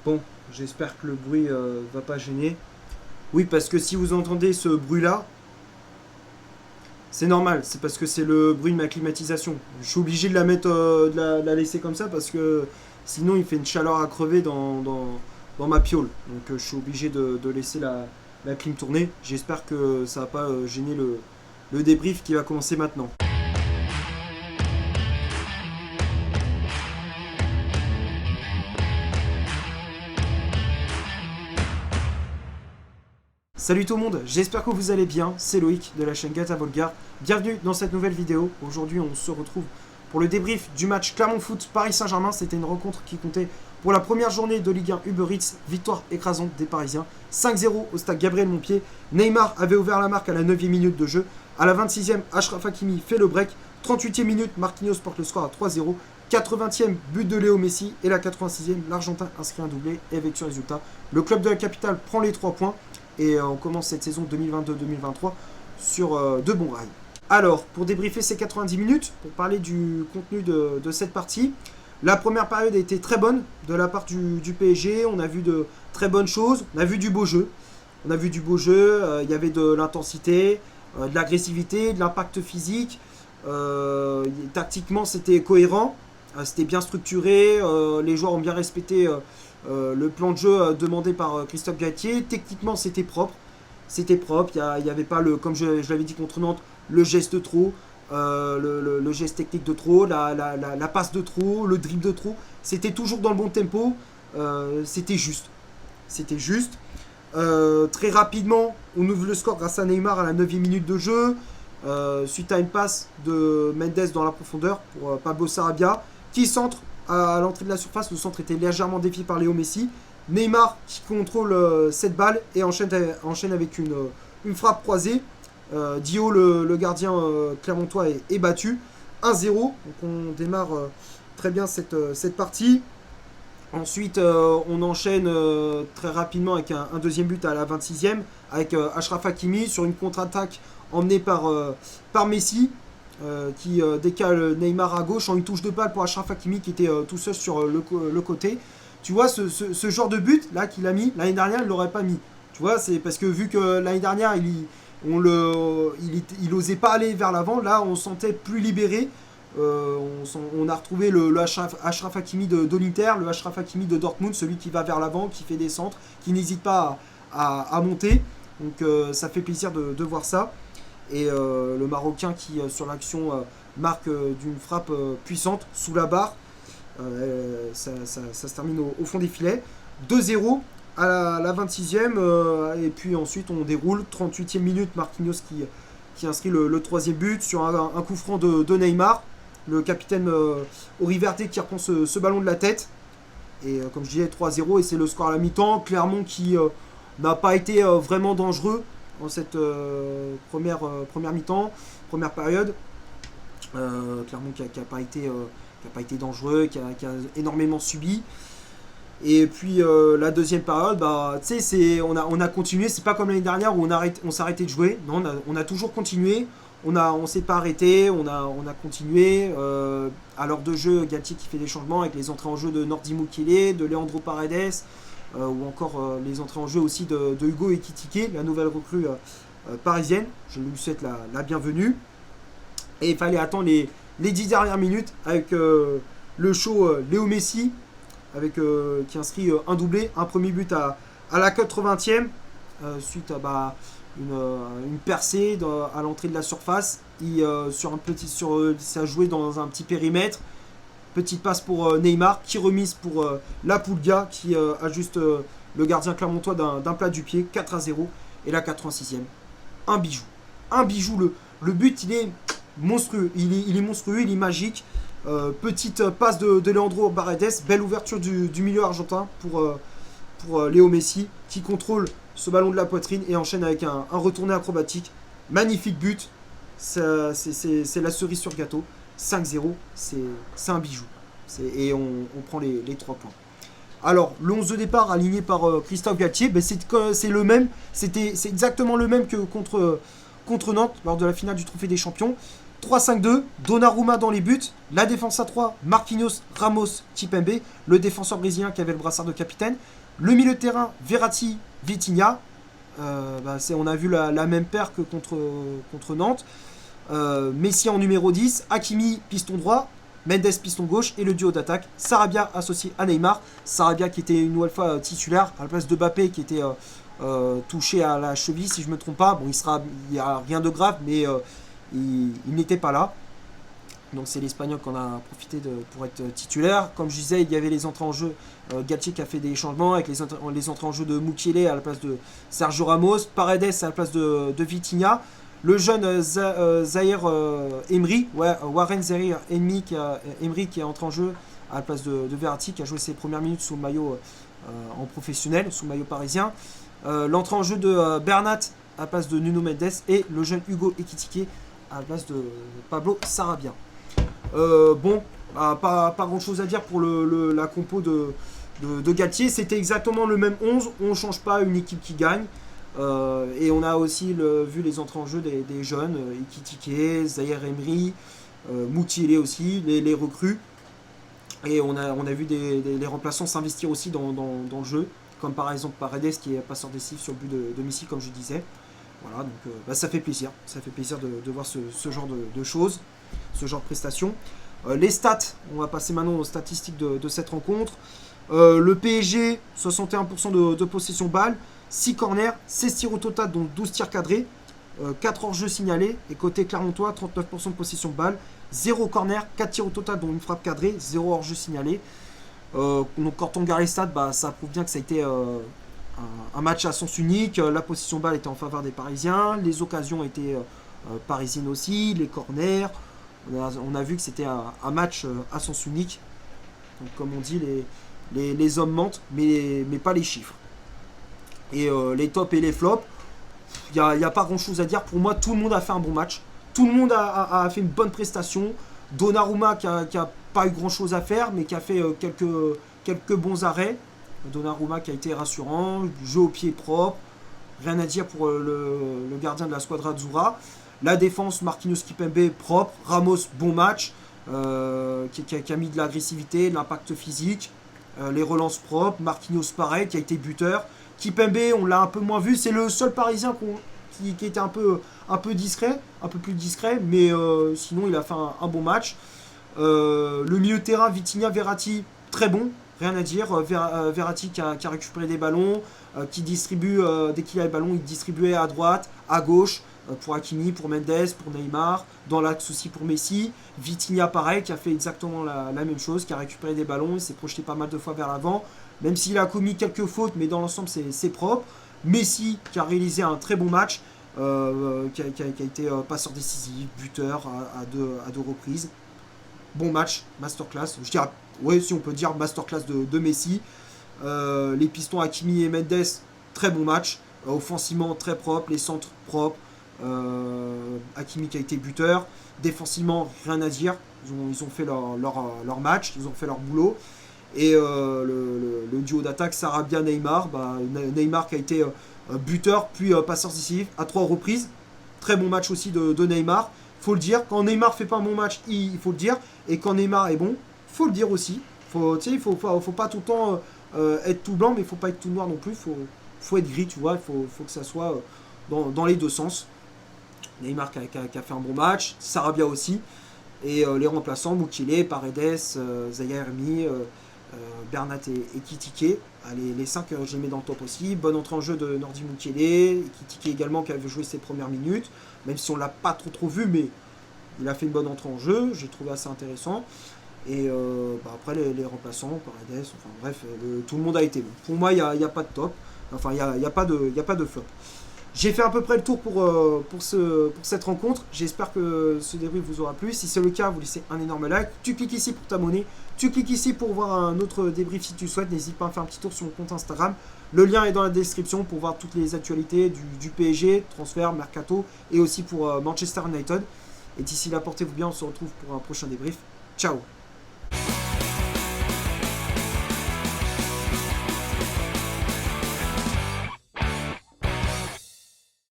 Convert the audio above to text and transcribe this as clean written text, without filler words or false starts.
Bon, j'espère que le bruit va pas gêner. Oui, parce que si vous entendez ce bruit-là, c'est normal. C'est parce que c'est le bruit de ma climatisation. Je suis obligé de la mettre, de la laisser comme ça parce que sinon il fait une chaleur à crever dans ma piole. Donc je suis obligé de laisser la clim tourner. J'espère que ça va pas gêner le débrief qui va commencer maintenant. Salut tout le monde, j'espère que vous allez bien, c'est Loïc de la chaîne Gata Volgar. Bienvenue dans cette nouvelle vidéo. Aujourd'hui on se retrouve pour le débrief du match Clermont Foot Paris Saint-Germain. C'était une rencontre qui comptait pour la première journée de Ligue 1 Uber Eats. Victoire écrasante des Parisiens, 5-0 au stade Gabriel Montpied. Neymar avait ouvert la marque à la 9e minute de jeu. À la 26e, Achraf Hakimi fait le break. 38e minute, Marquinhos porte le score à 3-0. 80e, but de Léo Messi. Et la 86e, l'Argentin inscrit un doublé. Et avec ce résultat, le club de la capitale prend les 3 points. Et on commence cette saison 2022-2023 sur de bons rails. Alors, pour débriefer ces 90 minutes, pour parler du contenu de cette partie, la première période a été très bonne de la part du PSG. On a vu de très bonnes choses, on a vu du beau jeu. Il y avait de l'intensité, de l'agressivité, de l'impact physique. Tactiquement, c'était cohérent, c'était bien structuré. Les joueurs ont bien respecté le plan de jeu demandé par Christophe Galtier. Techniquement, c'était propre. Il n'y avait pas, comme je l'avais dit contre Nantes, le geste trop, le geste technique de trop, la passe de trop, le dribble de trop. C'était toujours dans le bon tempo. C'était juste. Très rapidement, on ouvre le score grâce à Neymar à la 9e minute de jeu. Suite à une passe de Mendes dans la profondeur pour Pablo Sarabia, qui centre à l'entrée de la surface. Le centre était légèrement défié par Léo Messi. Neymar qui contrôle cette balle et enchaîne avec une frappe croisée. Dio, le gardien clermontois, est battu. 1-0. Donc on démarre très bien cette partie. Ensuite, on enchaîne très rapidement avec un deuxième but à la 26e avec Achraf Hakimi sur une contre-attaque emmenée par Messi. Qui décale Neymar à gauche en une touche de balle pour Achraf Hakimi qui était tout seul sur le côté. Tu vois, ce genre de but là qu'il a mis, l'année dernière, il ne l'aurait pas mis. Tu vois, c'est parce que vu que l'année dernière, il osait pas aller vers l'avant, là, on se sentait plus libéré. On a retrouvé le Achraf Hakimi de l'Inter, le Achraf Hakimi de Dortmund, celui qui va vers l'avant, qui fait des centres, qui n'hésite pas à monter. Donc ça fait plaisir de voir ça. Et le Marocain qui, sur l'action, marque d'une frappe puissante sous la barre. Ça se termine au fond des filets. 2-0 à la 26e. Et puis ensuite, on déroule. 38e minute, Marquinhos qui inscrit le troisième but sur un coup franc de Neymar. Le capitaine Henri Verde qui reprend ce ballon de la tête. Et comme je disais, 3-0. Et c'est le score à la mi-temps. Clermont qui n'a pas été vraiment dangereux en cette première mi-temps, première période. Clermont qui n'a pas été dangereux, qui a énormément subi. Et puis la deuxième période, tu sais, on a continué. C'est pas comme l'année dernière où on s'arrêtait de jouer. Non, on a toujours continué. On s'est pas arrêté. On a continué. À l'heure de jeu, Galtier qui fait des changements avec les entrées en jeu de Nordi Mukele, de Leandro Paredes. Ou encore les entrées en jeu aussi de Hugo Ekitike, la nouvelle recrue parisienne. Je lui souhaite la bienvenue. Et il fallait attendre les 10 dernières minutes avec le show Léo Messi, qui inscrit un doublé, un premier but à la 80e, suite à une percée à l'entrée de la surface. Ça a joué dans un petit périmètre. Petite passe pour Neymar qui remise pour la Pulga qui ajuste le gardien clermontois d'un plat du pied. 4-0. Et la 86e. Un bijou. Le but, il est monstrueux. Il est monstrueux, il est magique. Petite passe de Leandro Paredes. Belle ouverture du milieu argentin pour Léo Messi qui contrôle ce ballon de la poitrine et enchaîne avec un retourné acrobatique. Magnifique but. C'est la cerise sur gâteau. 5-0, c'est un bijou. Et on prend les 3 points. Alors, le 11 de départ aligné par Christophe Galtier, c'est le même. C'est exactement le même que contre Nantes lors de la finale du Trophée des Champions. 3-5-2, Donnarumma dans les buts, la défense à 3, Marquinhos, Ramos, Kimpembe, le défenseur brésilien qui avait le brassard de capitaine, le milieu de terrain, Verratti, Vitinha, on a vu la même paire que contre Nantes, Messi en numéro 10, Hakimi piston droit, Mendes piston gauche et le duo d'attaque, Sarabia associé à Neymar, Sarabia qui était une nouvelle fois titulaire à la place de Mbappé qui était touché à la cheville si je ne me trompe pas, bon il n'y a rien de grave mais il n'était pas là. Donc c'est l'Espagnol qu'on a profité pour être titulaire. Comme je disais, il y avait les entrées en jeu. Galtier qui a fait des changements avec les entrées en jeu de Mukiele à la place de Sergio Ramos, Paredes à la place de Vitinha, le jeune Zahir Emery, Warren Zahir Emery qui est entré en jeu à la place de Verratti qui a joué ses premières minutes sous le maillot en professionnel, sous le maillot parisien. L'entrée en jeu de Bernat à la place de Nuno Mendes et le jeune Hugo Ekitike à la place de Pablo Sarabia. Pas grand chose à dire pour la compo de Galtier. C'était exactement le même 11. On ne change pas une équipe qui gagne. Et on a aussi vu les entrées en jeu des jeunes, Ekitike, Zahir Emery, Mukiele aussi, les recrues. Et on a vu les remplaçants s'investir aussi dans le jeu, comme par exemple Paredes qui est passeur décisif sur le but de Messi, comme je disais. Voilà, donc ça fait plaisir. Ça fait plaisir de voir ce genre de choses, ce genre de prestations. Les stats, on va passer maintenant aux statistiques de cette rencontre. Le PSG, 61% de possession balle, 6 corners, 16 tirs au total, donc 12 tirs cadrés, 4 hors-jeu signalés. Et côté Clermontois, 39% de possession balle, 0 corner, 4 tirs au total, dont une frappe cadrée, 0 hors-jeu signalé. Donc quand on regarde les stats, ça prouve bien que ça a été un match à sens unique. La possession balle était en faveur des Parisiens, les occasions étaient parisiennes aussi, les corners. On a vu que c'était un match à sens unique. Donc comme on dit, les hommes mentent, mais pas les chiffres. Et les tops et les flops, il n'y a pas grand chose à dire. Pour moi, tout le monde a fait un bon match. Tout le monde a fait une bonne prestation. Donnarumma qui a pas eu grand chose à faire, mais qui a fait quelques bons arrêts. Donnarumma qui a été rassurant, jeu au pied propre. Rien à dire pour le gardien de la squadra Azzurra. La défense, Marquinhos, Kimpembe, propre. Ramos, bon match. Qui a mis de l'agressivité, de l'impact physique. Les relances propres. Marquinhos, pareil, qui a été buteur. Kimpembe, on l'a un peu moins vu. C'est le seul Parisien qui était un peu discret, un peu plus discret. Mais sinon, il a fait un bon match. Le milieu de terrain, Vitinha, Verratti, très bon. Rien à dire. Verratti qui a récupéré des ballons, qui distribue, dès qu'il a le ballon, il distribuait à droite, à gauche, pour Hakimi, pour Mendes, pour Neymar, dans l'axe aussi pour Messi. Vitinha pareil, qui a fait exactement la même chose, qui a récupéré des ballons, il s'est projeté pas mal de fois vers l'avant, même s'il a commis quelques fautes, mais dans l'ensemble c'est propre. Messi qui a réalisé un très bon match, qui a été passeur décisif, buteur à deux reprises. Bon match, masterclass, je dirais, ouais, si on peut dire masterclass de Messi. Les pistons Hakimi et Mendes, très bon match, offensivement très propre, les centres propres. Hakimi qui a été buteur, défensivement rien à dire, ils ont fait leur match, ils ont fait leur boulot. Et le duo d'attaque Sarabia Neymar, Neymar qui a été buteur puis passeur décisif à 3 reprises, très bon match aussi de Neymar, faut le dire. Quand Neymar fait pas un bon match, il faut le dire, et quand Neymar est bon, faut le dire aussi. Il faut pas tout le temps être tout blanc, mais il faut pas être tout noir non plus, faut être gris, tu vois, il faut que ça soit dans les deux sens. Neymar qui a fait un bon match, Sarabia aussi, et les remplaçants, Mukiele, Paredes, Zahir Emery, Bernat et Ekitike. Les 5, je les mets dans le top aussi. Bonne entrée en jeu de Nordi Mukiele, Ekitike également qui avait joué ses premières minutes, même si on l'a pas trop vu, mais il a fait une bonne entrée en jeu, j'ai trouvé assez intéressant. Et après les remplaçants, Paredes, enfin bref, tout le monde a été bon. Pour moi, il n'y a pas de top, enfin il n'y a pas de flop. J'ai fait à peu près le tour pour cette rencontre. J'espère que ce débrief vous aura plu. Si c'est le cas, vous laissez un énorme like. Tu cliques ici pour t'abonner. Tu cliques ici pour voir un autre débrief si tu souhaites. N'hésite pas à faire un petit tour sur mon compte Instagram. Le lien est dans la description pour voir toutes les actualités du PSG, transfert, mercato et aussi pour Manchester United. Et d'ici là, portez-vous bien. On se retrouve pour un prochain débrief. Ciao!